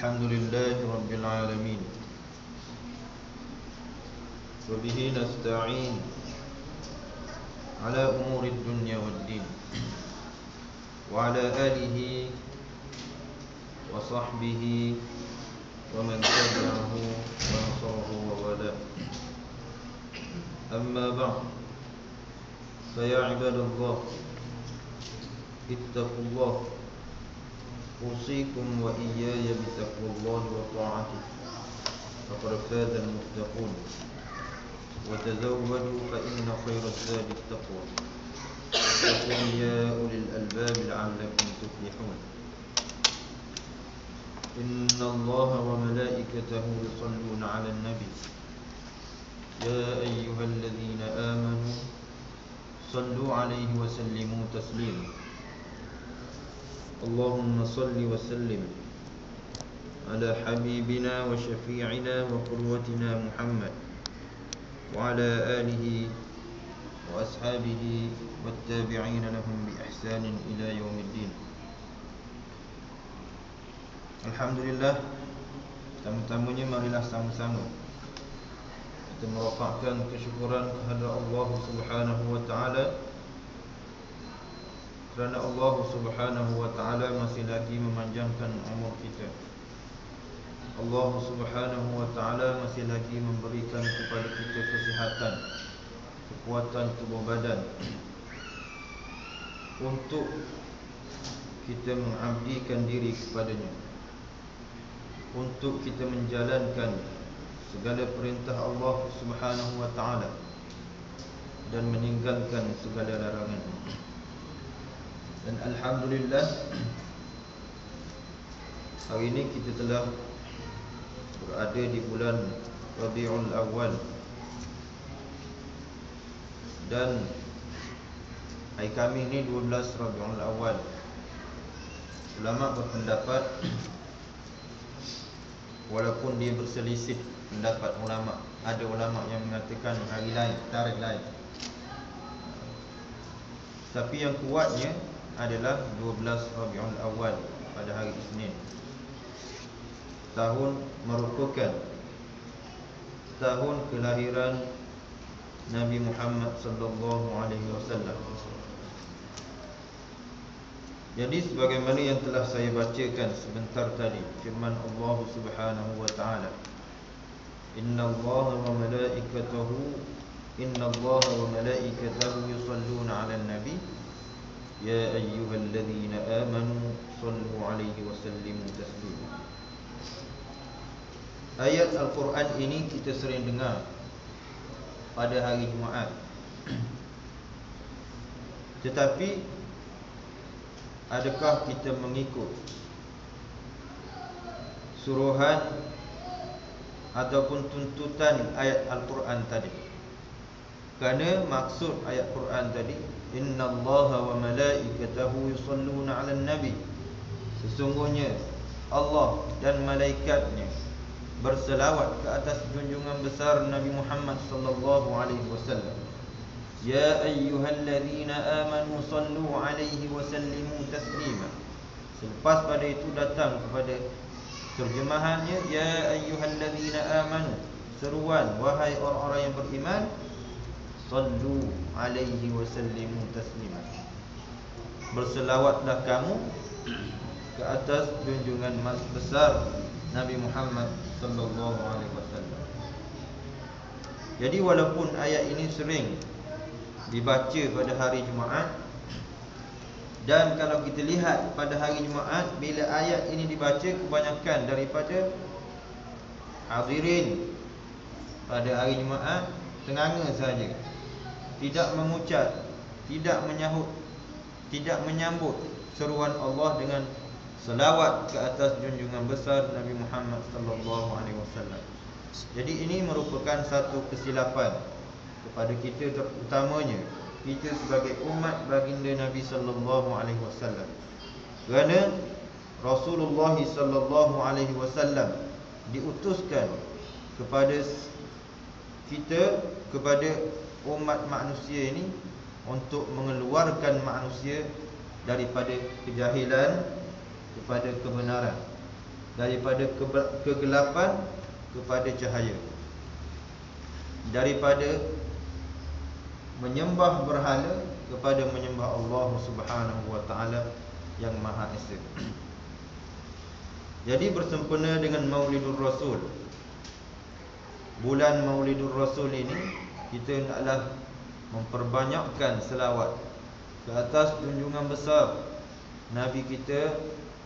الحمد لله رب العالمين وبه نستعين على أمور الدنيا والدين وعلى آله وصحبه ومن تبعه ونصره ووالاه. أما بعد، فيا عباد الله اتقوا الله، أوصيكم وإياي بتقوى الله وطاعته، فقد فاز المتقون. وتزودوا فإن خير الزاد التقوى، واتقوا يا أولي الألباب لعلكم تفلحون. إن الله وملائكته يصلون على النبي يا أيها الذين آمنوا صلوا عليه وسلموا تسليما. اللهم صل وسلم على حبيبنا وشفيعنا وقدوتنا محمد وعلى آله وأصحابه والتابعين لهم بإحسان إلى يوم الدين. Alhamdulillah, tamu-tamunya marilah sama-sama kita merafakkan kesyukuran kepada Allah Subhanahu wa taala, kerana Allah Subhanahu wa taala masih lagi memanjangkan umur kita. Allah Subhanahu wa taala masih lagi memberikan kepada kita kesihatan, kekuatan tubuh badan untuk kita mengabdikan diri kepadanya, untuk kita menjalankan segala perintah Allah Subhanahu wa taala dan meninggalkan segala larangan. Dan alhamdulillah, hari ini kita telah berada di bulan Rabiul Awal, dan hari kami ini 12 Rabiul Awal. Ulama berpendapat, walaupun dia berselisih pendapat ulama, ada ulama yang mengatakan hari lain, tarikh lain, tapi yang kuatnya adalah 12 Rabiul Awal pada hari Isnin. Tahun merupakan tahun kelahiran Nabi Muhammad sallallahu alaihi wasallam. Jadi sebagaimana yang telah saya bacakan sebentar tadi, firman Allah Subhanahu wa taala, Innallaha wa malaikatahu yusalluna 'alan nabi ya ayyuhalladzina amanu sallu 'alaihi wa sallimu taslima. Ayat Al-Quran ini kita sering dengar pada hari Jumaat. Tetapi adakah kita mengikut suruhan ataupun tuntutan ayat Al-Quran tadi? Kerana maksud ayat Quran tadi, Innallaha wa malaikatahu yusalluna 'alan nabi, sesungguhnya Allah dan malaikatnya berselawat ke atas junjungan besar Nabi Muhammad sallallahu alaihi wasallam. Ya ayyuhalladzina amanu sallu alaihi wa sallimu taslima. Selepas pada itu datang kepada terjemahannya, ya ayyuhalladzina amanu, seruan wahai orang-orang yang beriman, sallu alaihi wa sallimu taslima, berselawatlah kamu ke atas junjungan besar Nabi Muhammad sallallahu alaihi wasallam. Jadi walaupun ayat ini sering dibaca pada hari Jumaat, dan kalau kita lihat pada hari Jumaat, bila ayat ini dibaca, kebanyakan daripada hadirin pada hari Jumaat tenganga saja, tidak mengucap, tidak menyambut seruan Allah dengan selawat ke atas junjungan besar Nabi Muhammad sallallahu alaihi wasallam. Jadi ini merupakan satu kesilapan kepada kita, terutamanya kita sebagai umat baginda Nabi sallallahu alaihi wasallam. Kerana Rasulullah sallallahu alaihi wasallam diutuskan kepada kita, kepada umat manusia ini, untuk mengeluarkan manusia daripada kejahilan kepada kebenaran. daripada kegelapan kepada cahaya, daripada menyembah berhala kepada menyembah Allah Subhanahu wa taala yang Maha Esa. Jadi bersempena dengan Maulidur Rasul, bulan Maulidur Rasul ini, kita hendaklah memperbanyakkan selawat ke atas junjungan besar Nabi kita,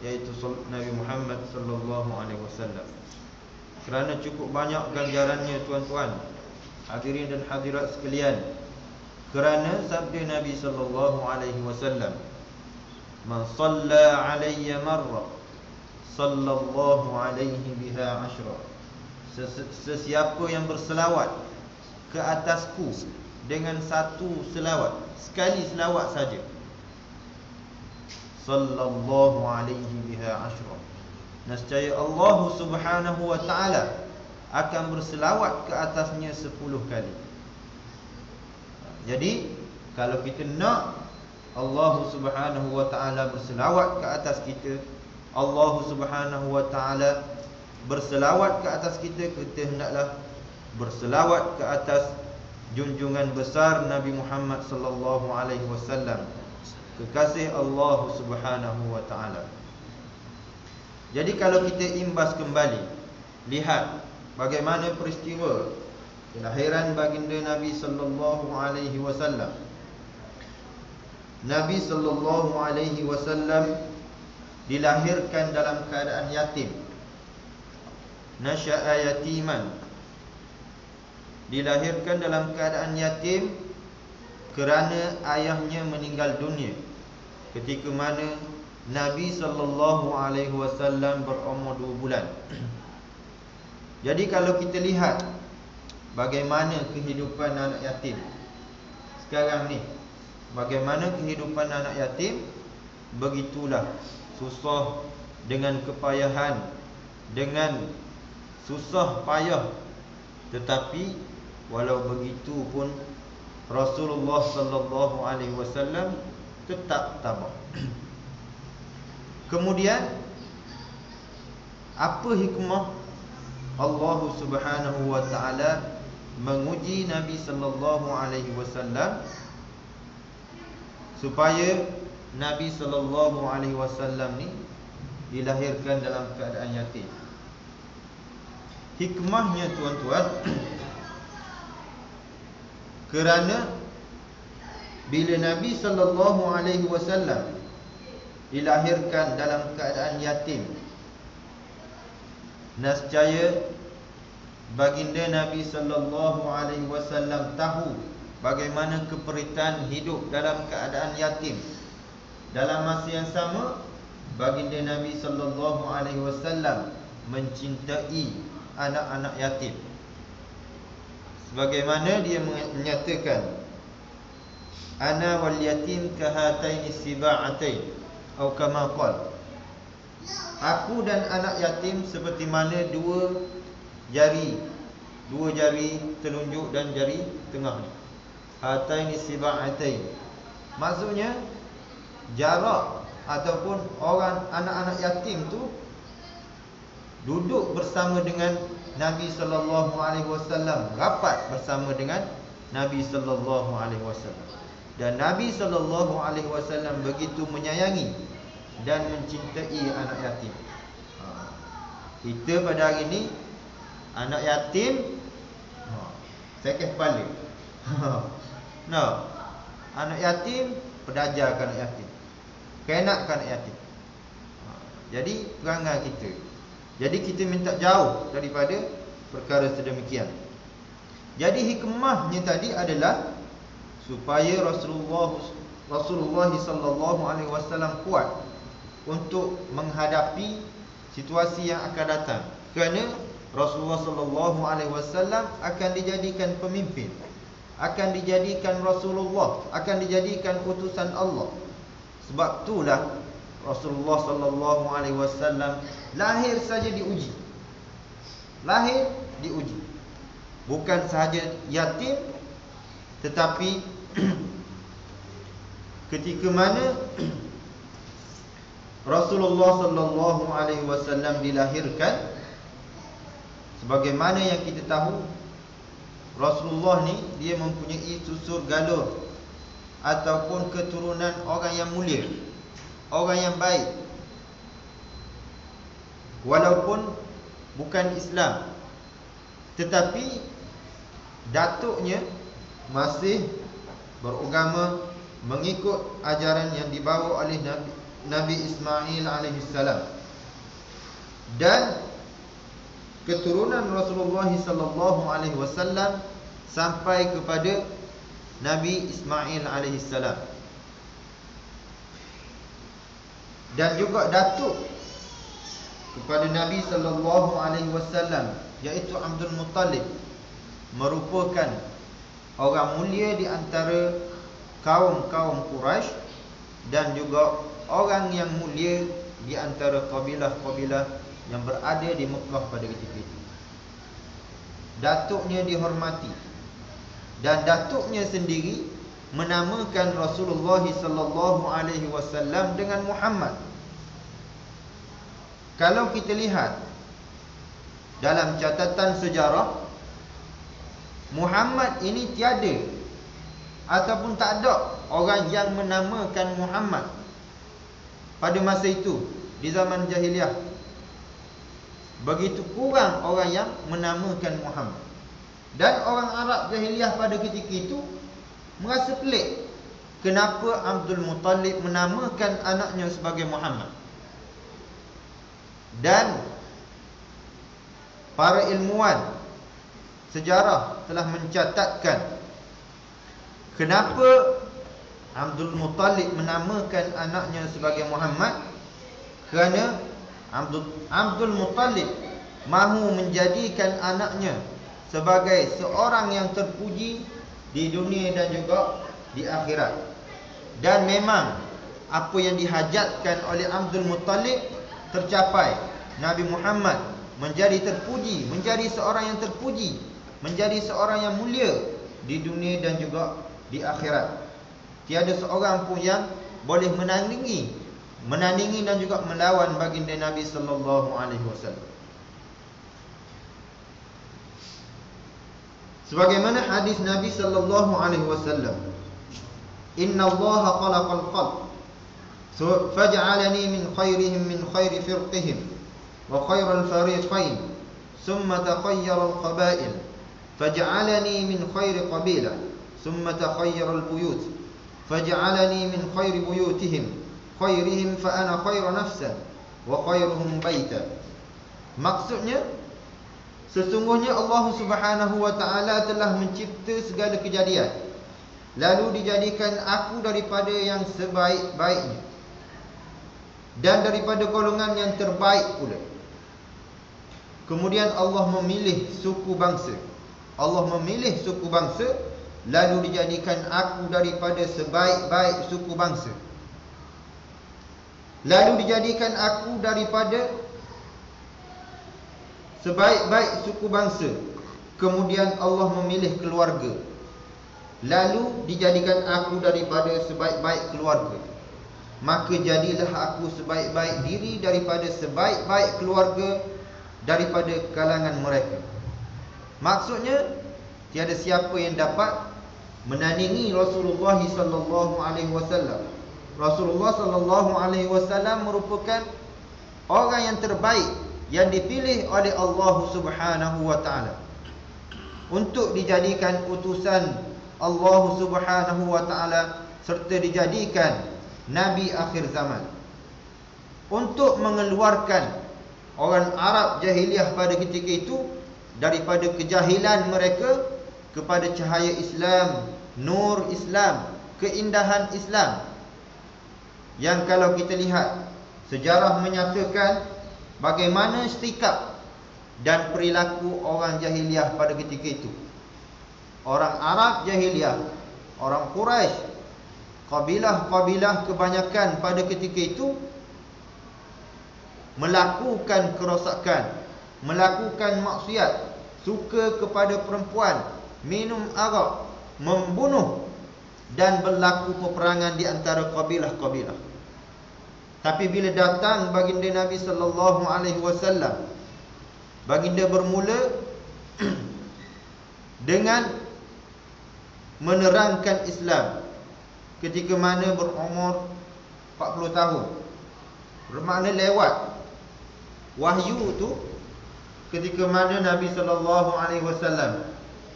iaitu Nabi Muhammad sallallahu alaihi wasallam. Kerana cukup banyak ganjarannya tuan-tuan, hadirin dan hadirat sekalian. Kerana sabda Nabi sallallahu alaihi wasallam, "Man shalla alayya marra, sallallahu alaihi biha ashra." Sesiapa yang berselawat ke atasku dengan satu selawat, sekali selawat saja, sallallahu alaihi biha ashra, nescaya Allah Subhanahu wa taala akan berselawat ke atasnya 10 kali. Jadi kalau kita nak Allah Subhanahu wa taala berselawat ke atas kita, Allah Subhanahu wa taala berselawat ke atas kita, kita hendaklah berselawat ke atas junjungan besar Nabi Muhammad sallallahu alaihi wasallam, kekasih Allah Subhanahu wa taala. Jadi kalau kita imbas kembali, lihat bagaimana peristiwa kelahiran baginda Nabi sallallahu alaihi wasallam. Nabi sallallahu alaihi wasallam dilahirkan dalam keadaan yatim. Nasya'a yatiman, dilahirkan dalam keadaan yatim kerana ayahnya meninggal dunia ketika mana Nabi sallallahu alaihi wasallam berumur 2 bulan. Jadi kalau kita lihat bagaimana kehidupan anak yatim sekarang ni, bagaimana kehidupan anak yatim, begitulah susah, dengan kepayahan, dengan susah payah. Tetapi walau begitu pun Rasulullah sallallahu alaihi wasallam tetap tabah. Kemudian apa hikmah Allah Subhanahu wa taala menguji Nabi sallallahu alaihi wasallam supaya Nabi sallallahu alaihi wasallam ni dilahirkan dalam keadaan yatim? Hikmahnya tuan-tuan, kerana bila Nabi sallallahu alaihi wasallam dilahirkan dalam keadaan yatim, nescaya baginda Nabi sallallahu alaihi wasallam tahu bagaimana keperitan hidup dalam keadaan yatim. Dalam masa yang sama, baginda Nabi sallallahu alaihi wasallam mencintai anak-anak yatim. Sebagaimana dia menyatakan, "Ana wal yatim kahataini siba'atain," atau kama qala, aku dan anak yatim seperti mana dua jari telunjuk dan jari tengah ni. Hataini siba'atain, maksudnya jarak ataupun orang anak-anak yatim tu duduk bersama dengan Nabi sallallahu alaihi wasallam, rapat bersama dengan Nabi sallallahu alaihi wasallam. Dan Nabi sallallahu alaihi wasallam begitu menyayangi dan mencintai anak yatim. Kita pada hari ini anak yatim sakit kepala. Anak yatim pedajarkan anak yatim, kenakkan anak yatim. Jadi perangai kita, jadi kita minta jauh daripada perkara sedemikian. Jadi hikmahnya tadi adalah supaya Rasulullah sallallahu alaihi wasallam kuat untuk menghadapi situasi yang akan datang. Kerana Rasulullah sallallahu alaihi wasallam akan dijadikan pemimpin, akan dijadikan Rasulullah, akan dijadikan utusan Allah. Sebab itulah Rasulullah sallallahu alaihi wasallam lahir saja diuji. Lahir diuji. Bukan sahaja yatim, tetapi ketika mana Rasulullah sallallahu alaihi wasallam dilahirkan, sebagaimana yang kita tahu, Rasulullah ni dia mempunyai susur galur ataupun keturunan orang yang mulia, orang yang baik, walaupun bukan Islam, tetapi datuknya masih beragama mengikut ajaran yang dibawa oleh Nabi Ismail alaihissalam. Dan keturunan Rasulullah sallallahu alaihi wasallam sampai kepada Nabi Ismail alaihissalam. Dan juga datuk kepada Nabi sallallahu alaihi wasallam, iaitu Abdul Muttalib, merupakan orang mulia di antara kaum-kaum Quraisy dan juga orang yang mulia di antara kabilah-kabilah yang berada di Mekah pada ketika itu. Datuknya dihormati, dan datuknya sendiri menamakan Rasulullah sallallahu alaihi wasallam dengan Muhammad. Kalau kita lihat dalam catatan sejarah, Muhammad ini tiada ataupun tak ada orang yang menamakan Muhammad pada masa itu, di zaman jahiliah. Begitu kurang orang yang menamakan Muhammad. Dan orang Arab jahiliah pada ketika itu merasa pelik, kenapa Abdul Muttalib menamakan anaknya sebagai Muhammad. Dan para ilmuwan sejarah telah mencatatkan kenapa Abdul Muttalib menamakan anaknya sebagai Muhammad. Kerana Abdul Muttalib mahu menjadikan anaknya sebagai seorang yang terpuji di dunia dan juga di akhirat. Dan memang apa yang dihajatkan oleh Abdul Muttalib tercapai. Nabi Muhammad menjadi terpuji, menjadi seorang yang terpuji, menjadi seorang yang mulia di dunia dan juga di akhirat. Tiada seorang pun yang boleh menandingi dan juga melawan baginda Nabi sallallahu alaihi wasallam. Sebagaimana hadis Nabi sallallahu alaihi wasallam, "Inna Allaha khalaqal khalq faj'alani min khairihim min khairi firqihim wa khairal fariqain, thumma takhayyara al-qaba'il faj'alani min khairi qabilah, thumma takhayyara al-buyut faj'alani min khairi buyutihim khairihim fa ana khairu nafsan wa khairuhum baita." Maksudnya, sesungguhnya Allah Subhanahu wa taala telah mencipta segala kejadian, lalu dijadikan aku daripada yang sebaik-baiknya dan daripada golongan yang terbaik pula. Kemudian Allah memilih suku bangsa, lalu dijadikan aku daripada sebaik-baik suku bangsa, lalu dijadikan aku daripada sebaik-baik suku bangsa. Kemudian Allah memilih keluarga, lalu dijadikan aku daripada sebaik-baik keluarga. Maka jadilah aku sebaik-baik diri daripada sebaik-baik keluarga daripada kalangan mereka. Maksudnya, tiada siapa yang dapat menandingi Rasulullah sallallahu alaihi wasallam. Rasulullah sallallahu alaihi wasallam merupakan orang yang terbaik yang dipilih oleh Allah Subhanahu wa taala untuk dijadikan utusan Allah Subhanahu wa taala serta dijadikan nabi akhir zaman, untuk mengeluarkan orang Arab jahiliah pada ketika itu daripada kejahilan mereka kepada cahaya Islam, nur Islam, keindahan Islam. Yang kalau kita lihat, sejarah menyatakan bagaimana sikap dan perilaku orang jahiliah pada ketika itu. Orang Arab jahiliah, orang Quraisy, kabilah-kabilah kebanyakan pada ketika itu melakukan kerosakan, melakukan maksiat, suka kepada perempuan, minum arak, membunuh, dan berlaku peperangan di antara kabilah-kabilah. Tapi bila datang baginda Nabi sallallahu alaihi wasallam, baginda bermula dengan menerangkan Islam ketika mana berumur 40 tahun. Bermakna lewat wahyu tu ketika mana Nabi sallallahu alaihi wasallam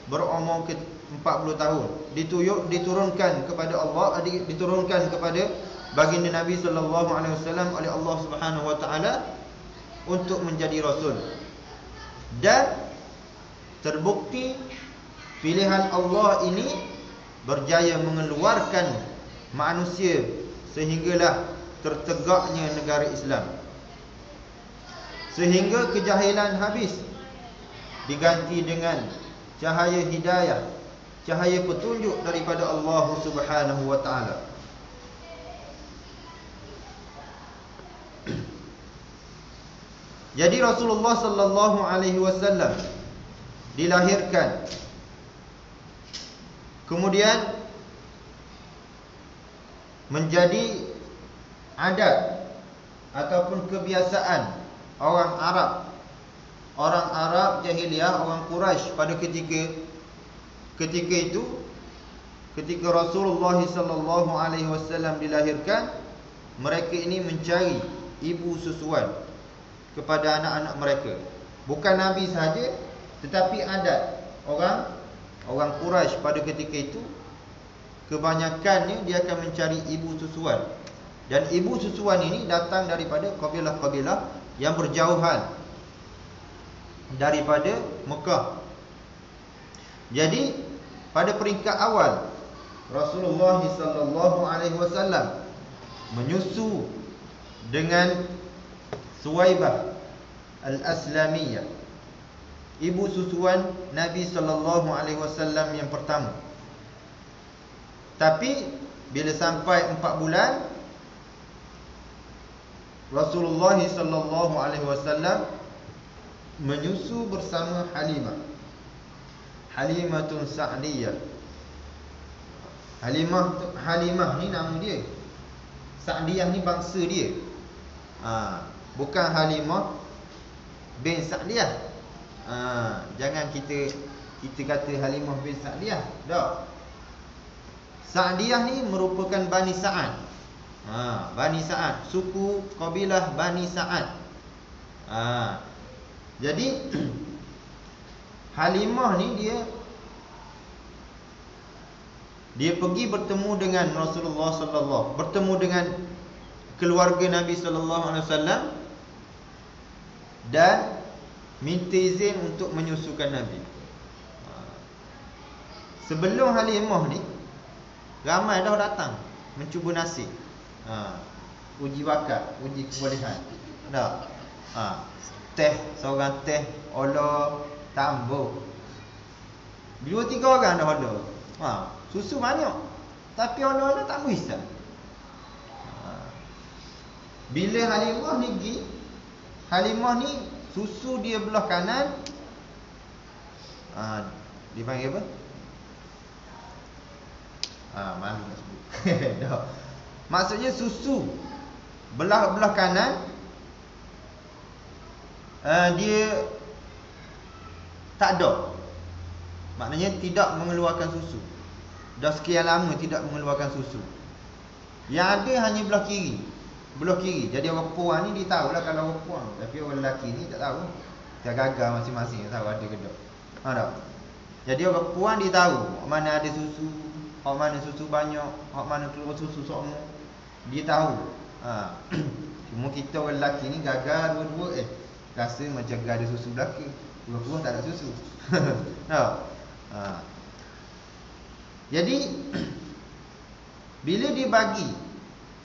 berumur 40 tahun, diturunkan kepada Allah, diturunkan kepada baginda Nabi sallallahu alaihi wasallam oleh Allah Subhanahu wa taala untuk menjadi rasul. Dan terbukti pilihan Allah ini berjaya mengeluarkan manusia sehinggalah tertegaknya negara Islam. Sehingga kejahilan habis, diganti dengan cahaya hidayah, cahaya petunjuk daripada Allah Subhanahu wa taala. Jadi Rasulullah sallallahu alaihi wasallam dilahirkan, kemudian menjadi adat ataupun kebiasaan orang Arab jahiliyah, orang Quraisy pada ketika itu, ketika Rasulullah sallallahu alaihi wasallam dilahirkan, mereka ini mencari ibu susuan kepada anak-anak mereka. Bukan Nabi sahaja, tetapi adat orang Quraisy pada ketika itu, kebanyakannya dia akan mencari ibu susuan. Dan ibu susuan ini datang daripada kabilah-kabilah yang berjauhan daripada Mekah. Jadi pada peringkat awal, Rasulullah sallallahu alaihi wasallam menyusu dengan Suwaibah Al-Aslamiyah, ibu susuan Nabi sallallahu alaihi wasallam yang pertama. Tapi bila sampai 4 bulan, Rasulullah sallallahu alaihi wasallam menyusu bersama Halimatun Sa'diyah. Halimah ni nama dia. Sa'diyah ni bangsa dia. Bukan Halimah bin Sa'diyah. Jangan kita kata Halimah bin Sa'diyah. Tak. Sa'diyah ni merupakan Bani Sa'ad. Bani Sa'ad, suku kabilah Bani Sa'ad. Jadi Halimah ni dia pergi bertemu dengan Rasulullah bertemu dengan keluarga Nabi sallallahu alaihi wasallam dan minta izin untuk menyusukan Nabi. Sebelum Halimah ni, ramai dah datang mencuba nasib. Uji bakat, uji kebolehan. Dah. Seorang teh olah tambah. 2-3 orang dah olah. Susu banyak, tapi olah-olah tak berhisap. Bila Halimah ni pergi, Halimah ni susu dia belah kanan, dipanggil apa? Malu nak sebut. Maksudnya susu belah kanan, dia tak ada. Maknanya tidak mengeluarkan susu. Dah sekian lama tidak mengeluarkan susu. Yang ada hanya belah kiri. Belah kiri. Jadi orang perempuan ni dia tahulah kalau orang perempuan. Tapi orang lelaki ni tak tahu. Dia gagal masing-masing, tak tahu ada ke tak. Tak. Jadi orang perempuan dia tahu mana ada susu, mana susu banyak, mana keluar susu semua. Dia tahu. Cuma kita orang lelaki ni gagal dua-dua. Rasa macam ada susu belakang. Orang perempuan tak ada susu. Tak. Jadi bila dia bagi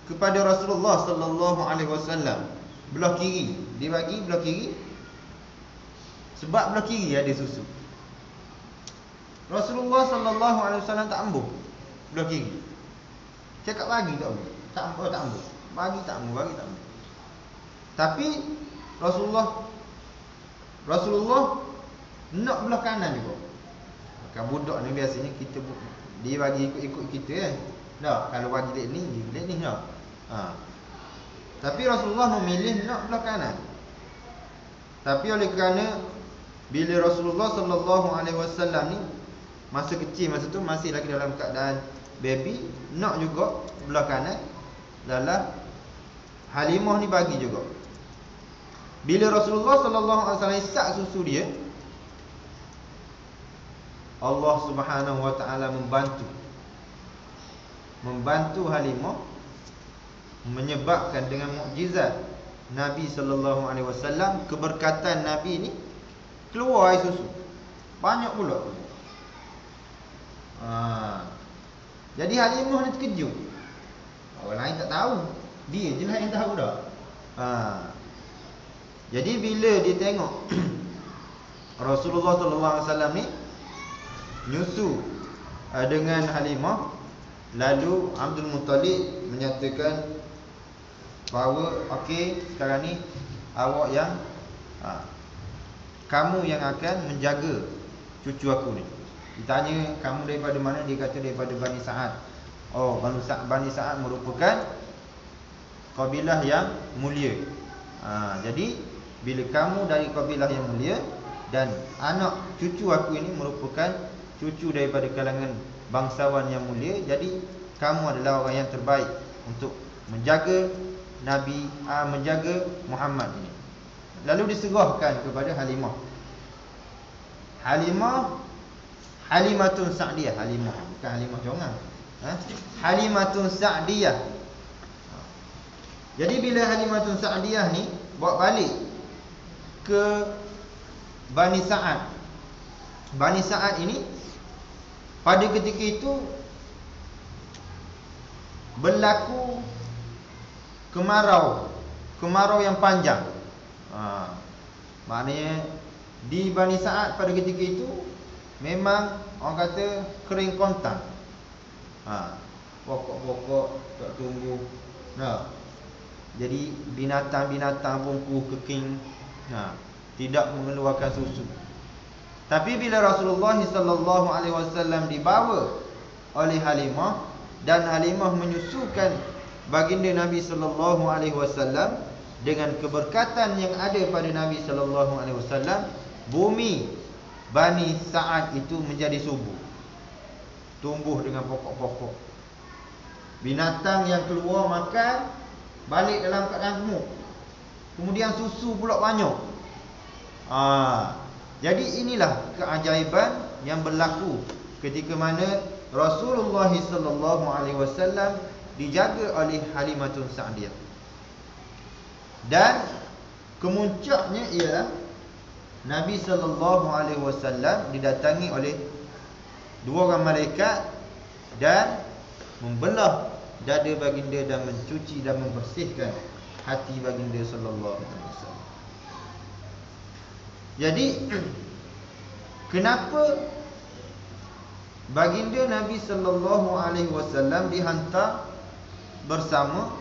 kepada Rasulullah sallallahu alaihi wasallam belah kiri, dia bagi belah kiri sebab belah kiri ada susu. Rasulullah sallallahu alaihi wasallam tak ambil belah kiri. Cakap bagi tak ambil. Tak ambil. Bagi tak ambil. Tapi Rasulullah nak belah kanan juga. Kan budak ni biasanya dia bagi ikut kita kan. Tak, kalau bagi dia ni tak. Tapi Rasulullah memilih nak belah kanan. Tapi oleh kerana bila Rasulullah sallallahu alaihi wasallam ni masa kecil, masa tu masih lagi dalam keadaan baby, nak juga belah kanan, lalah Halimah ni bagi juga. Bila Rasulullah sallallahu alaihi wasallam isak susu dia, Allah Subhanahu wa taala membantu Halimah, menyebabkan dengan mukjizat Nabi sallallahu alaihi wasallam, keberkatan Nabi ni keluar air susu banyak pula. Jadi Halimah ni terkejut. Orang lain tak tahu, dia je lah yang tahu dah. Jadi bila dia tengok Rasulullah sallallahu alaihi wasallam ni nyusu dengan Halimah, lalu Abdul Muttalib menyatakan bahawa okey, sekarang ni awak yang kamu yang akan menjaga cucu aku ni. Ditanya kamu daripada mana, dia kata daripada Bani Sa'ad. Oh, Bani Sa'ad merupakan kabilah yang mulia. Jadi bila kamu dari kabilah yang mulia dan anak cucu aku ini merupakan cucu daripada kalangan bangsawan yang mulia, jadi kamu adalah orang yang terbaik untuk menjaga Nabi, menjaga Muhammad ini. Lalu diserahkan kepada Halimah. Halimatun Sa'diyah. Halimah, bukan Halimah Jongang. Halimatun Sa'diyah. Jadi bila Halimatun Sa'diyah ni bawa balik ke Bani Sa'ad, Bani Sa'ad ini pada ketika itu berlaku kemarau yang panjang. Maknanya di Bani Sa'ad pada ketika itu memang orang kata kering kontan. Pokok-pokok tak tumbuh. Jadi binatang-binatang pun kekering, tidak mengeluarkan susu. Tapi bila Rasulullah sallallahu alaihi wasallam dibawa oleh Halimah dan Halimah menyusukan baginda Nabi sallallahu alaihi wasallam, dengan keberkatan yang ada pada Nabi sallallahu alaihi wasallam, bumi Bani Sa'ad itu menjadi subur, tumbuh dengan pokok-pokok. Binatang yang keluar makan balik dalam keadaan gemuk. Kemudian susu pula banyak. Jadi inilah keajaiban yang berlaku ketika mana Rasulullah sallallahu alaihi wasallam dijaga oleh Halimatun Sa'diyah. Dan kemuncaknya ialah Nabi sallallahu alaihi wasallam didatangi oleh dua orang malaikat dan membelah dada baginda dan mencuci dan membersihkan hati baginda sallallahu alaihi wasallam. Jadi kenapa baginda Nabi sallallahu alaihi wasallam dihantar bersama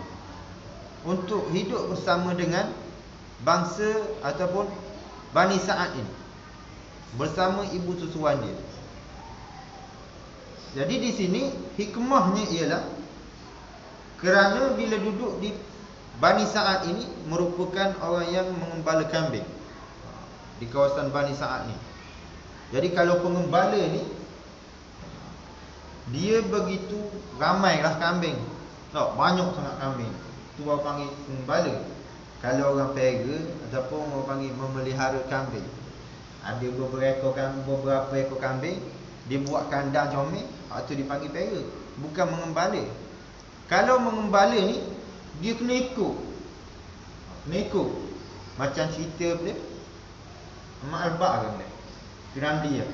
untuk hidup bersama dengan bangsa ataupun Bani Sa'ad ini, bersama ibu susuan dia? Jadi di sini hikmahnya ialah kerana bila duduk di Bani Sa'ad ini merupakan orang yang mengembala kambing di kawasan Bani Sa'ad ni. Jadi kalau pengembala ni, dia begitu ramailah kambing. Banyak sangat kambing. Tu orang panggil pengembala. Kalau orang pera ataupun orang panggil memelihara kambing, ada beberapa ekor kambing, dia buat kandang comel, itu dipanggil pera, bukan mengembala. Kalau mengembala ni, dia kena ikut. Macam cerita dia Mak Albak kan dia, Piramli dia.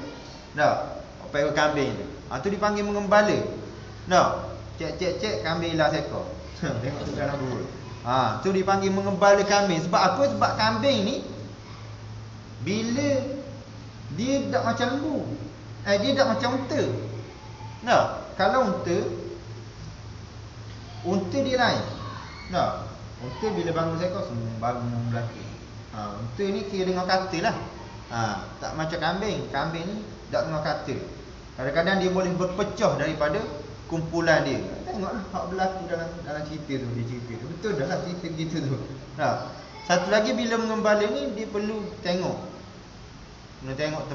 Pera kambing tu. Itu dipanggil mengembala. Cek kambing hilang seekor. Tengok tu dalam dua. Tu dipanggil mengembala kambing. Sebab apa? Sebab kambing ni bila dia tak macam lembu, dia tak macam unta. Kalau unta dia lain. Unta bila bangun seekor semua bangun belakang. Unta ni kira dengan kata lah. Tak macam kambing. Kambing ni tak dengan kata. Kadang-kadang dia boleh berpecah daripada kumpulan dia. Tengoklah hak berlaku dalam cerita tu, dia cerita tu. Betul dah lah cerita gitu tu. Nah, satu lagi bila mengembala ni dia perlu tengok. Kena tengok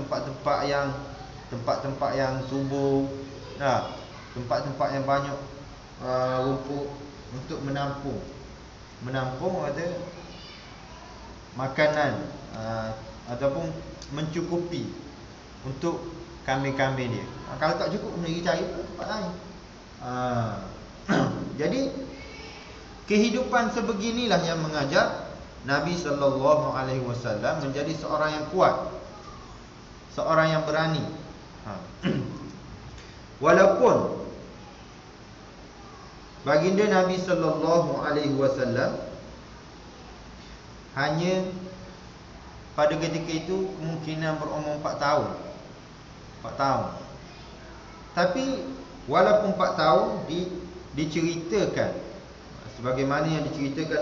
tempat-tempat yang subur. Nah, tempat-tempat yang banyak rumput untuk menampung ada makanan ataupun mencukupi untuk kambing-kambing dia. Kalau tak cukup kena pergi cari tempat lain. Jadi kehidupan sebeginilah yang mengajar Nabi sallallahu alaihi wasallam menjadi seorang yang kuat, seorang yang berani. Walaupun baginda Nabi sallallahu alaihi wasallam hanya pada ketika itu kemungkinan berumur 4 tahun. 4 tahun. Tapi walaupun 4 tahun diceritakan sebagaimana yang diceritakan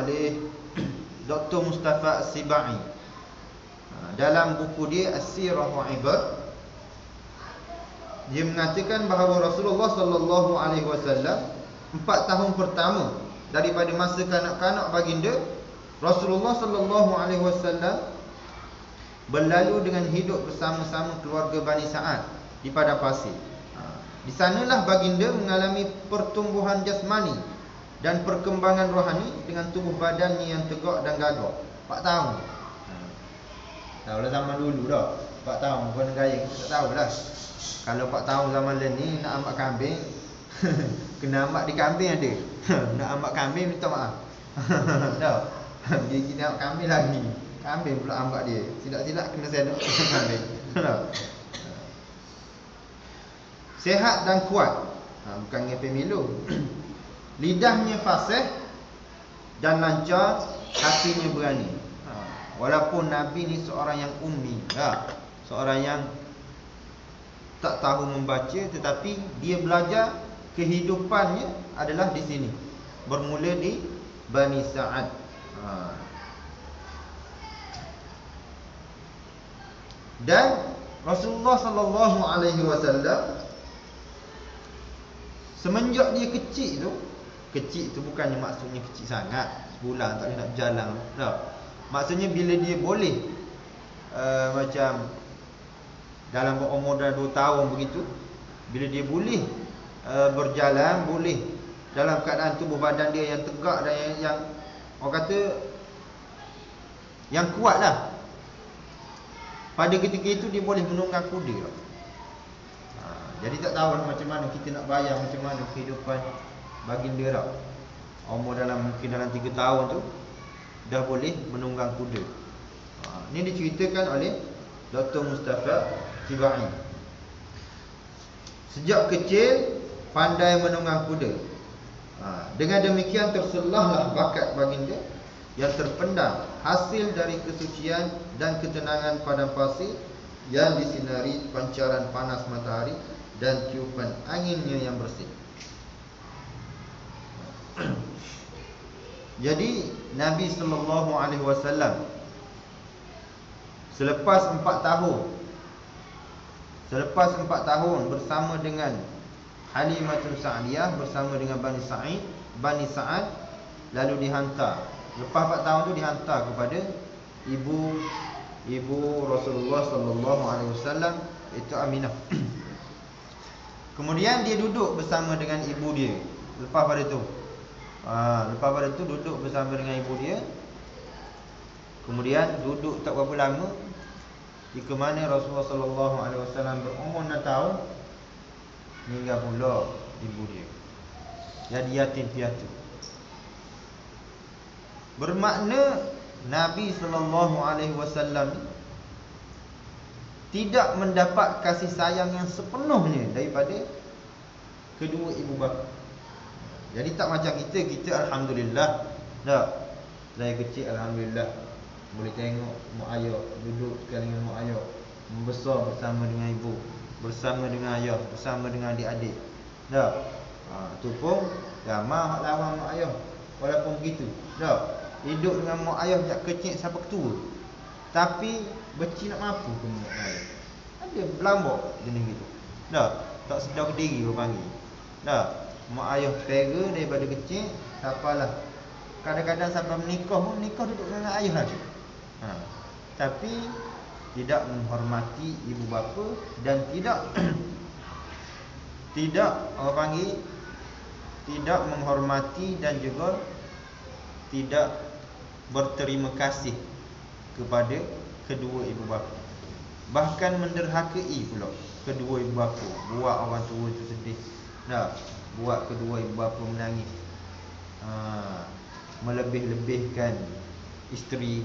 oleh Dr. Mustafa As-Sibai dalam buku dia As-Sirah wa Ibar. Dia mengatakan bahawa Rasulullah sallallahu alaihi wasallam 4 tahun pertama daripada masa kanak-kanak baginda, Rasulullah sallallahu alaihi wasallam berlalu dengan hidup bersama-sama keluarga Bani Sa'ad di padang pasir. Di sanalah baginda mengalami pertumbuhan jasmani dan perkembangan rohani dengan tubuh badannya yang tegak dan gagah. 4 tahun. Tahulah zaman dulu dah. 4 tahun bukan gaya kita tak tahulah. Kalau 4 tahun zaman ni nak amak kambing kena amak di kambing ada. Nak amak kambing minta maaf. Dah. Dia kita amak kambing lagi. Kambing pula ambak dia. Silap-silap kena sedok kambing. Sehat dan kuat. Bukan ngepek Milo. Lidahnya fasih dan lancar, hatinya berani. Walaupun Nabi ni seorang yang ummi, seorang yang tak tahu membaca, tetapi dia belajar kehidupannya adalah di sini. Bermula di Bani Sa'ad. Dan Rasulullah sallallahu alaihi wasallam semenjak dia kecil tu bukannya maksudnya kecil sangat, sebulan tak boleh nak berjalan. Maksudnya bila dia boleh macam dalam umur dah 2 tahun begitu, bila dia boleh berjalan, boleh dalam keadaan tubuh badan dia yang tegak dan yang orang kata yang kuat lah. Pada ketika itu dia boleh menunggang kuda. Jadi tak tahu macam mana kita nak bayang macam mana kehidupan baginda lah. Umur mungkin dalam 3 tahun tu dah boleh menunggang kuda. Ini diceritakan oleh Dr. Mustafa As-Sibai. Sejak kecil pandai menunggang kuda. Dengan demikian terselahlah bakat baginda yang terpendam, hasil dari kesucian dan ketenangan padang pasir yang disinari pancaran panas matahari dan tiupan anginnya yang bersih. Jadi Nabi sallallahu alaihi wasallam selepas 4 tahun bersama dengan Halimatul Sa'diyah, bersama dengan Bani Sa'ad, lalu dihantar. Lepas 4 tahun tu dihantar kepada ibu Rasulullah sallallahu alaihi wasallam, itu Aminah. Kemudian dia duduk bersama dengan ibu dia. Lepas pada tu duduk bersama dengan ibu dia. Kemudian duduk tak berapa lama, di mana Rasulullah sallallahu alaihi wasallam berumur 6 tahun, meninggal pula ibu dia. Jadi yatim piatu. Bermakna Nabi sallallahu alaihi wasallam tidak mendapat kasih sayang yang sepenuhnya daripada kedua ibu bapa. Jadi tak macam kita alhamdulillah. Tak. Dari kecil alhamdulillah boleh tengok mak ayah, duduk sekali dengan mak ayah, membesar bersama dengan ibu, bersama dengan ayah, bersama dengan adik-adik. Tak. Tu pun ramai hak lawan mak ayah. Walaupun begitu, tak. Hidup dengan mak ayah sejak kecil sampai ketua. Tapi beci nak mampu ke mak ayah. Ada berlambak jenis gitu. Dah, tak sedar diri orang panggil. Dah, mak ayah pera daripada kecil, tak apalah. Kadang-kadang sampai menikah duduk dengan ayah lagi. Tapi tidak menghormati ibu bapa dan tidak tidak orang panggil tidak menghormati dan juga tidak berterima kasih kepada kedua ibu bapa. Bahkan menderhakai pula kedua ibu bapa, buat orang tua itu sedih. Nah, buat kedua ibu bapa menangis. Melebih-lebihkan isteri,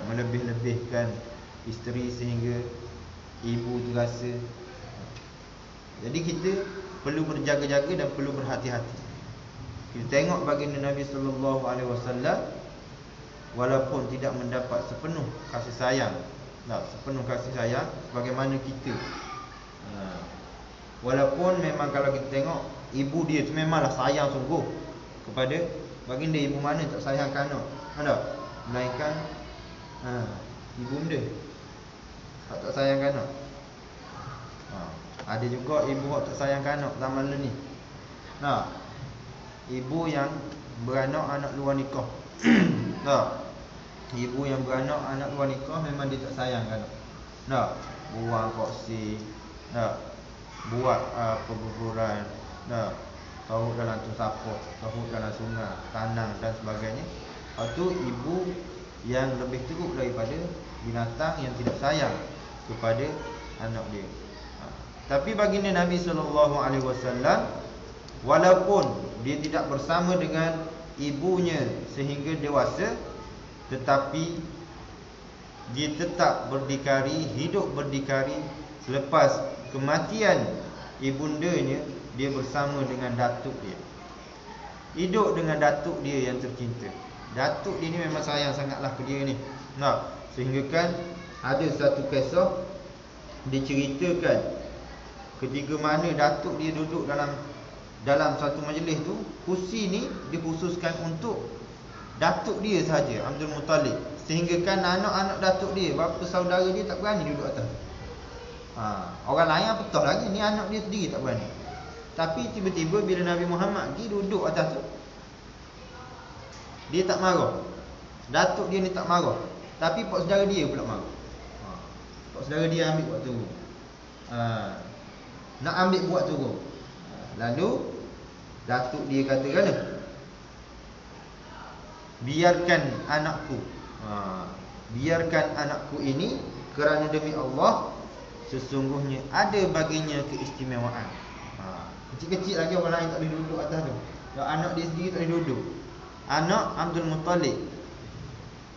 melebih-lebihkan isteri sehingga ibu terasa. Jadi kita perlu berjaga-jaga dan perlu berhati-hati. Kita tengok baginda Nabi sallallahu alaihi wasallam, walaupun tidak mendapat sepenuh kasih sayang, sepenuh kasih sayang bagaimana kita. Walaupun memang kalau kita tengok ibu dia tu memanglah sayang sungguh kepada baginda. Ibu mana tak sayang anak? Ada? Melainkan ibu dia tak sayang anak. Ada juga ibu yang tak sayang anak zaman ni. Ibu yang beranak anak luar nikah. Ibu yang beranak anak luar nikah memang dia tak sayang anak. Buang koksi, buat perguguran, taruh dalam tu sapu, taruh dalam sungai, tanang dan sebagainya. Itu ibu yang lebih teruk daripada binatang yang tidak sayang kepada anak dia. Tapi baginda Nabi SAW, walaupun dia tidak bersama dengan ibunya sehingga dewasa, tetapi dia tetap berdikari, hidup berdikari. Selepas kematian ibundanya, dia bersama dengan datuk dia, hidup dengan datuk dia yang tercinta. Datuk dia ni memang sayang sangatlah ke dia ni. Sehingga kan ada satu kisah diceritakan ketika mana datuk dia duduk dalam satu majlis tu, kursi ni dikhususkan untuk datuk dia saja, Abdul Muttalib. Sehingga kan anak-anak datuk dia, bapa saudara dia tak berani duduk atas. Orang lain petah lagi, ni anak dia sendiri tak berani. Tapi tiba-tiba bila Nabi Muhammad pergi duduk atas tu, dia tak marah. Datuk dia ni tak marah, tapi pak saudara dia pula marah. Pak saudara dia ambil buat turun. Nak ambil buat turun. Lalu datuk dia kata kan, biarkan anakku, biarkan anakku ini, kerana demi Allah sesungguhnya ada baginya keistimewaan. Kecil-kecil lagi orang lain tak boleh duduk atas tu. Anak dia sendiri tak boleh duduk. Anak Abdul Muttalib.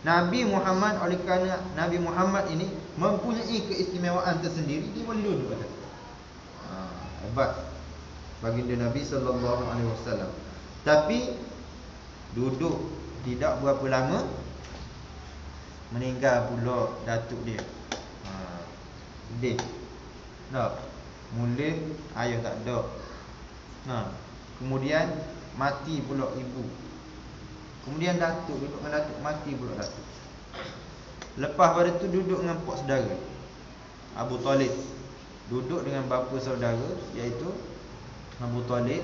Nabi Muhammad, oleh kerana Nabi Muhammad ini mempunyai keistimewaan tersendiri, dia boleh duduk atas. Hebat baginda Nabi sallallahu alaihi wasallam. Tapi duduk tidak berapa lama, meninggal pula datuk dia. Sedih. Mula ayah tak ada. Kemudian mati pula ibu. Kemudian datuk, duduk dengan datuk, mati pula datuk. Lepas pada tu duduk dengan pak saudara, Abu Talib. Duduk dengan bapa saudara, iaitu Abu Talib,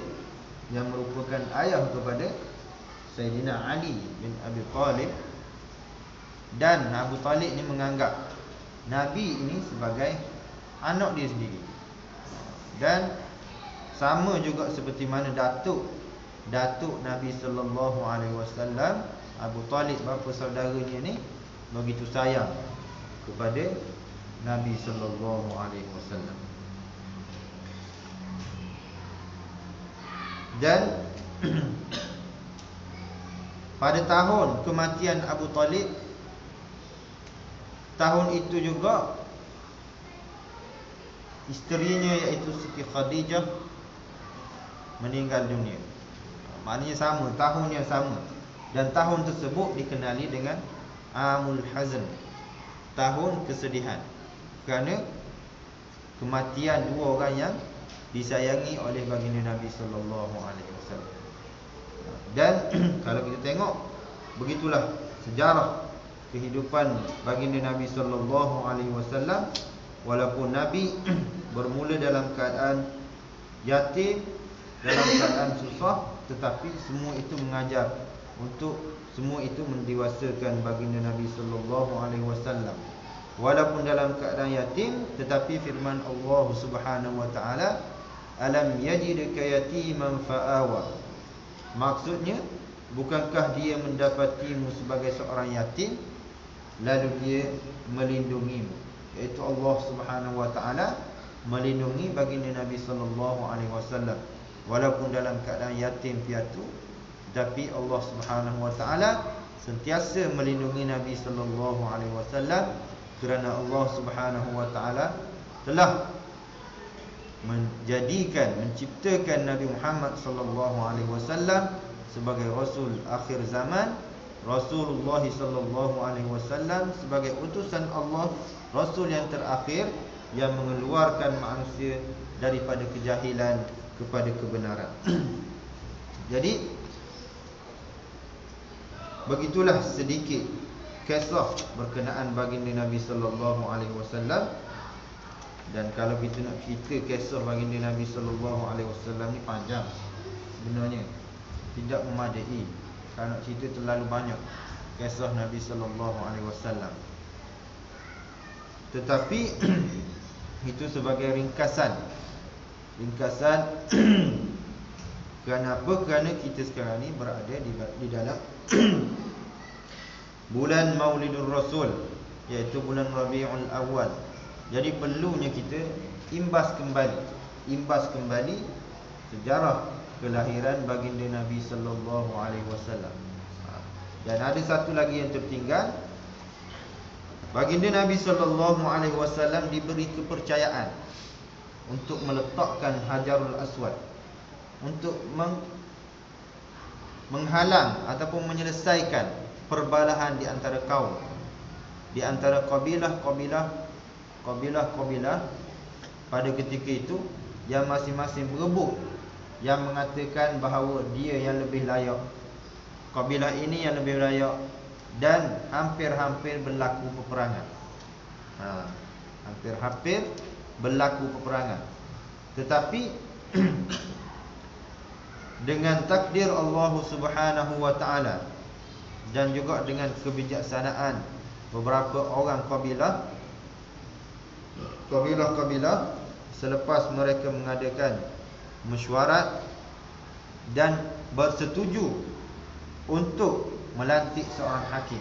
yang merupakan ayah kepada Sayyidina Ali bin Abi Talib. Dan Abu Talib ni menganggap Nabi ini sebagai anak dia sendiri. Dan sama juga seperti mana datuk Nabi sallallahu alaihi wasallam, Abu Talib bapa saudaranya ni begitu sayang kepada Nabi sallallahu alaihi wasallam. Dan pada tahun kematian Abu Talib, tahun itu juga isterinya iaitu Siti Khadijah meninggal dunia. Maknanya sama, tahunnya sama. Dan tahun tersebut dikenali dengan Amul Hazn, tahun kesedihan, kerana kematian dua orang yang disayangi oleh baginda Nabi sallallahu alaihi wasallam. Dan kalau kita tengok, begitulah sejarah kehidupan baginda Nabi sallallahu alaihi wasallam. Walaupun Nabi bermula dalam keadaan yatim, dalam keadaan susah, tetapi semua itu mengajar untuk semua itu mendewasakan baginda Nabi sallallahu alaihi wasallam. Walaupun dalam keadaan yatim, tetapi firman Allah Subhanahu wa taala, alam yajidka yatiman fa'awa. Maksudnya, bukankah dia mendapatimu sebagai seorang yatim lalu dia melindungimu, iaitu Allah Subhanahu wa taala melindungi baginda Nabi sallallahu alaihi wasallam walaupun dalam keadaan yatim piatu, tapi Allah Subhanahu wa taala sentiasa melindungi Nabi sallallahu alaihi wasallam kerana Allah Subhanahu wa taala telah menciptakan Nabi Muhammad sallallahu alaihi wasallam sebagai rasul akhir zaman, Rasulullah sallallahu alaihi wasallam sebagai utusan Allah, rasul yang terakhir yang mengeluarkan manusia daripada kejahilan kepada kebenaran. Jadi begitulah sedikit kisah berkenaan baginda Nabi sallallahu alaihi wasallam. Dan kalau kita nak cerita kisah baginda Nabi sallallahu alaihi wasallam ni panjang sebenarnya, tidak memadai. Kalau nak cerita terlalu banyak kisah Nabi sallallahu alaihi wasallam. Tetapi itu sebagai ringkasan. Kerana apa? Kerana kita sekarang ni berada di dalam bulan Maulidur Rasul, iaitu bulan Rabiul Awal. Jadi perlunya kita imbas kembali sejarah kelahiran baginda Nabi sallallahu alaihi wasallam. Dan ada satu lagi yang tertinggal. Baginda Nabi sallallahu alaihi wasallam diberi kepercayaan untuk meletakkan Hajarul Aswad, untuk menghalang ataupun menyelesaikan perbalahan di antara kaum, di antara kabilah-kabilah pada ketika itu yang masing-masing berebut, yang mengatakan bahawa dia yang lebih layak, kabilah ini yang lebih layak, dan hampir-hampir berlaku peperangan. Hampir-hampir berlaku peperangan. Tetapi dengan takdir Allah Subhanahu wa taala dan juga dengan kebijaksanaan beberapa orang kabilah selepas mereka mengadakan mesyuarat dan bersetuju untuk melantik seorang hakim.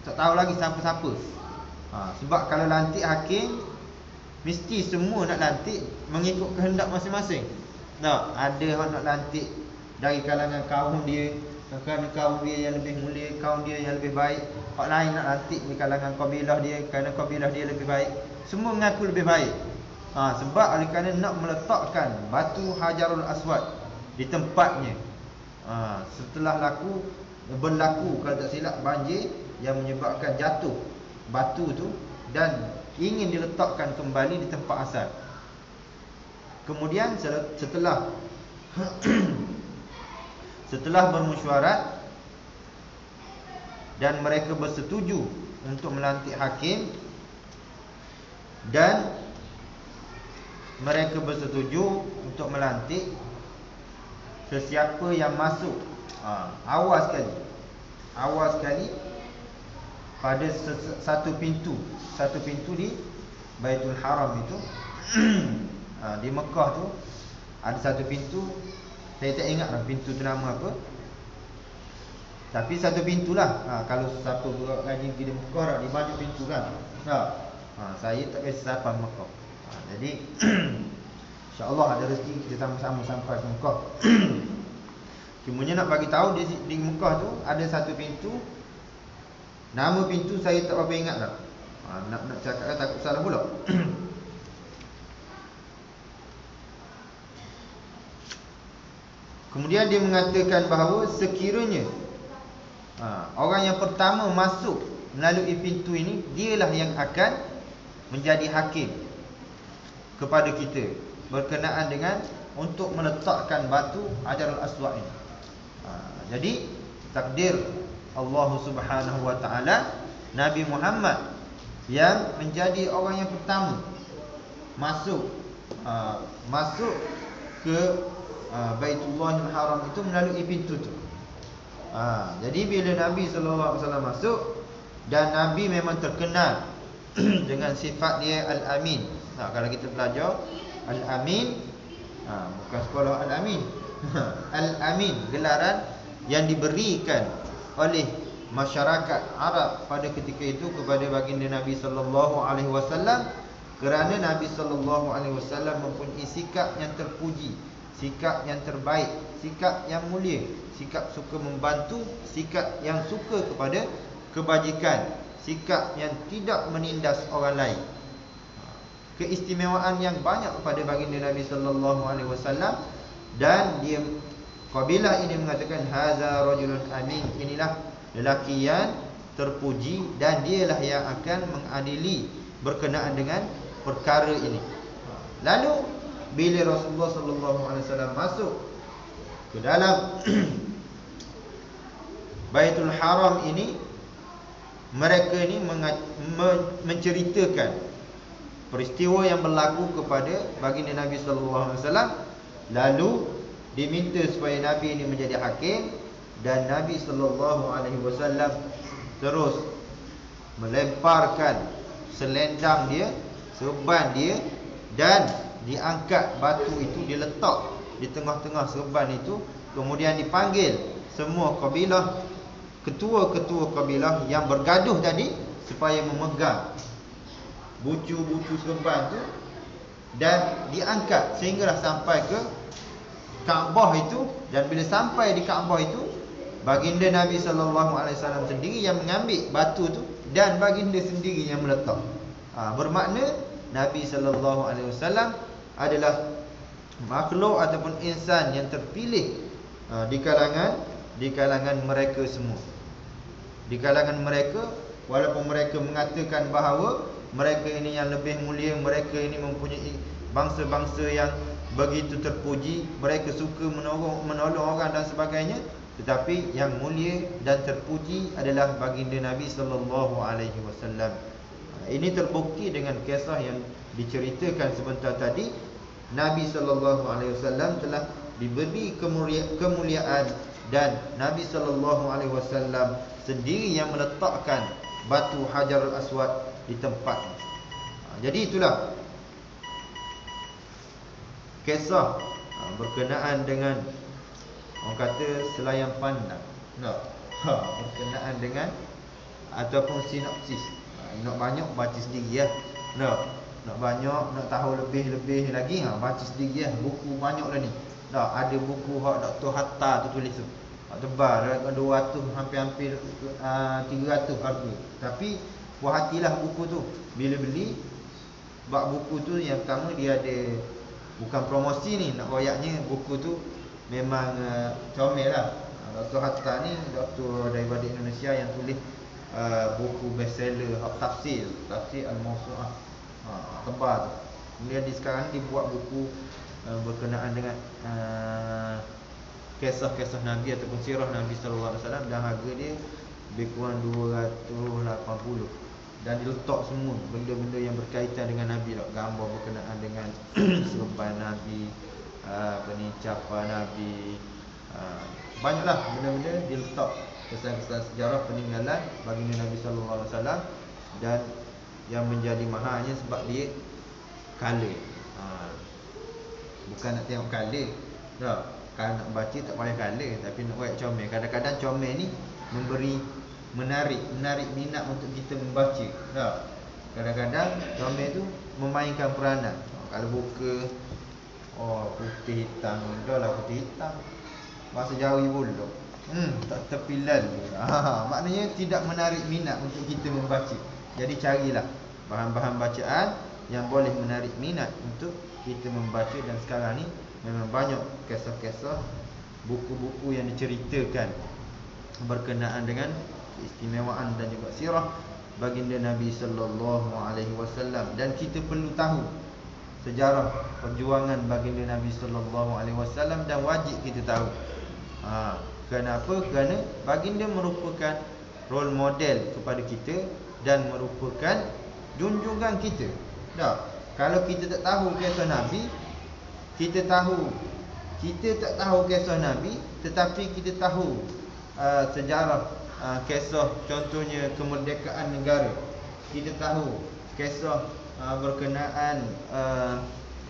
Tak tahu lagi siapa-siapa. Sebab kalau lantik hakim, mesti semua nak lantik mengikut kehendak masing-masing. Tak, ada orang nak lantik dari kalangan kaum dia, kerana kaum dia yang lebih mulia, kaum dia yang lebih baik. Orang lain nak lantik di kalangan kabilah dia, kerana kabilah dia lebih baik. Semua mengaku lebih baik. Sebab oleh kerana nak meletakkan batu Hajarul Aswad di tempatnya. Setelah berlaku kalau tak silap banjir yang menyebabkan jatuh batu tu, dan ingin diletakkan kembali di tempat asal. Kemudian setelah bermesyuarat dan mereka bersetuju untuk melantik hakim, dan mereka bersetuju untuk melantik sesiapa yang masuk awal sekali pada satu pintu di Baitul Haram itu. Di Mekah tu ada satu pintu, saya tak ingat dah pintu tu nama apa, tapi satu pintulah. Kalau siapa bergaji pergi di Mekah, di banyak pintu kan. Saya tak biasa sampai Mekah. Jadi insya-Allah ada rezeki kita sama-sama sampai ke Mekah. Cumanya nak bagi tahu di Mekah tu ada satu pintu. Nama pintu saya tak berapa ingat dah. Nak cakap takut salah pula. Kemudian dia mengatakan bahawa sekiranya orang yang pertama masuk melalui pintu ini, dialah yang akan menjadi hakim kepada kita berkenaan dengan untuk meletakkan batu Hajarul Aswad ini. Jadi takdir Allah Subhanahu wa taala, Nabi Muhammad yang menjadi orang yang pertama masuk masuk ke Baitullahil Haram itu melalui pintu tu. Jadi bila Nabi sallallahu alaihi wasallam masuk, dan Nabi memang terkenal dengan sifat dia Al-Amin. Kalau kita belajar Al-Amin, bukan sekolah Al-Amin. Al-Amin, gelaran yang diberikan oleh masyarakat Arab pada ketika itu kepada baginda Nabi sallallahu alaihi wasallam, kerana Nabi sallallahu alaihi wasallam mempunyai sikap yang terpuji, sikap yang terbaik, sikap yang mulia, sikap suka membantu, sikap yang suka kepada kebajikan, sikap yang tidak menindas orang lain. Keistimewaan yang banyak kepada baginda Nabi sallallahu alaihi wasallam, dan dia kabilah ini mengatakan haza rajulun amin, inilah lelaki yang terpuji dan dialah yang akan mengadili berkenaan dengan perkara ini. Lalu bila Rasulullah sallallahu alaihi wasallam masuk ke dalam Baitul Haram ini, mereka ini menceritakan peristiwa yang berlaku kepada baginda Nabi sallallahu alaihi wasallam. Lalu diminta supaya Nabi ini menjadi hakim, dan Nabi sallallahu alaihi wasallam terus melemparkan selendang dia, serban dia, dan diangkat batu itu, diletak di tengah-tengah serban itu. Kemudian dipanggil semua kabilah, ketua-ketua kabilah yang bergaduh tadi, supaya memegang bucu-bucu serban itu dan diangkat sehinggalah sampai ke Kaabah itu. Dan bila sampai di Kaabah itu, baginda Nabi sallallahu alaihi wasallam sendiri yang mengambil batu tu, dan baginda sendiri yang meletak. Bermakna Nabi sallallahu alaihi wasallam adalah makhluk ataupun insan yang terpilih di kalangan mereka semua. Di kalangan mereka, walaupun mereka mengatakan bahawa mereka ini yang lebih mulia, mereka ini mempunyai bangsa-bangsa yang begitu terpuji, mereka suka menolong orang dan sebagainya, tetapi yang mulia dan terpuji adalah baginda Nabi sallallahu alaihi wasallam. Ini terbukti dengan kisah yang diceritakan sebentar tadi. Nabi sallallahu alaihi wasallam telah diberi kemuliaan, dan Nabi sallallahu alaihi wasallam sendiri yang meletakkan batu Hajarul Aswad di tempat. Jadi itulah kisah berkenaan dengan, orang kata, selayang pandang. Berkenaan dengan ataupun sinopsis. Nak banyak baca sendiri ya. Nak banyak, nak tahu lebih-lebih lagi, baca sendiri ya. Buku banyak dah ni. Ada buku hak Dr. Hatta tu tulis tu. Tebal, 200, hampir-hampir 300 harga. Tapi puas hatilah buku tu. Bila beli, bab buku tu yang pertama dia ada, bukan promosi ni, nak royaknya buku tu memang comel lah. Dr. Hatta ni doktor daripada Indonesia yang tulis buku bestseller tafsir Al-Mawsu'ah, tebal tu. Kemudian sekarang dibuat buku berkenaan dengan kisah-kisah Nabi ataupun sirah Nabi sallallahu alaihi wasallam, dan harga dia lebih kurang 280, dan diletak semua benda-benda yang berkaitan dengan Nabi, gambar berkenaan dengan serban Nabi, capa Nabi, banyaklah benda-benda diletak, kisah-kisah sejarah peninggalan baginda Nabi sallallahu alaihi wasallam. Dan yang menjadi mahalnya sebab dia color. Bukan nak tengok color. Kalau nak baca tak payah color, tapi nak buat comel. Kadang-kadang comel ni menarik minat untuk kita membaca. Kadang-kadang comel tu memainkan peranan. Kalau buka putih hitam, dah putih hitam, bahasa Jawi pula. Tak terpilal. Maknanya tidak menarik minat untuk kita membaca. Jadi carilah bahan-bahan bacaan yang boleh menarik minat untuk kita membaca. Dan sekarang ni memang banyak kisah-kisah, buku-buku yang diceritakan berkenaan dengan keistimewaan dan juga sirah baginda Nabi sallallahu alaihi wasallam. Dan kita perlu tahu sejarah perjuangan baginda Nabi sallallahu alaihi wasallam, dan wajib kita tahu. Kenapa? Kerana baginda merupakan role model kepada kita dan merupakan junjungan kita. Kalau kita tak tahu kisah Nabi, kita tak tahu kisah Nabi, tetapi kita tahu sejarah, kisah contohnya kemerdekaan negara. Kita tahu kisah berkenaan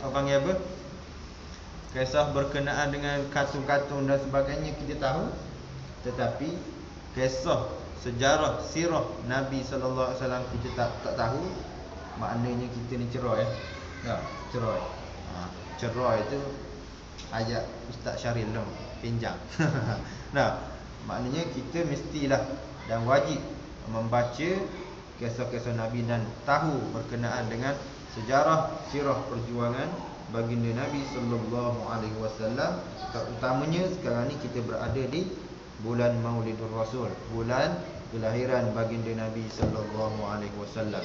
apa panggil apa? Kisah berkenaan dengan katun-katun dan sebagainya kita tahu, tetapi kisah sejarah sirah Nabi sallallahu alaihi wasallam kita tak tahu, maknanya kita ni cerai. Ya, cerai. Cerai itu ayat Ustaz Syaril tu pinjam. Nah, maknanya kita mestilah dan wajib membaca kisah-kisah Nabi dan tahu berkenaan dengan sejarah sirah perjuangan baginda Nabi sallallahu alaihi wasallam. Terutamanya sekarang ni kita berada di bulan Maulidur Rasul, bulan kelahiran baginda Nabi sallallahu alaihi wasallam.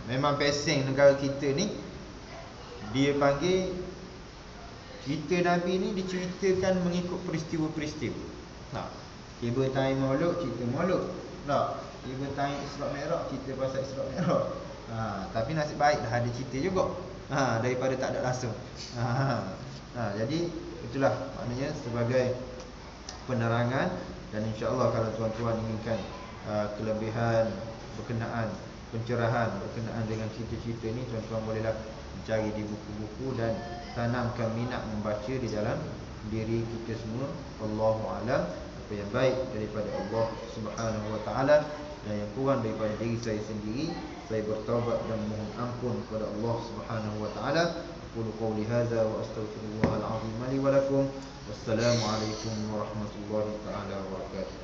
Memang pesing negara kita ni, dia panggil cerita Nabi ni diceritakan mengikut peristiwa-peristiwa. Nah, tiba time Maulud, cerita Maulud. Nah, tiba time Isra Mi'raj, cerita pasal Isra Mi'raj. Tapi nasib baik dah ada cerita juga. Daripada tak ada langsung. Jadi itulah maknanya sebagai penerangan, dan insya-Allah kalau tuan-tuan inginkan kelebihan berkenaan pencerahan berkenaan dengan cerita-cerita ini, tuan-tuan bolehlah mencari di buku-buku dan tanamkan minat membaca di dalam diri kita semua. Wallahu a'lam. Apa yang baik daripada Allah Subhanahu wa taala dan yang kurang daripada diri saya sendiri, saya bertaubat dan mohon ampun kepada Allah Subhanahu wa taala. Qul qouli hadza wa astaghfirullahal azim li wa lakum. Wassalamu alaikum warahmatullahi taala wabarakatuh.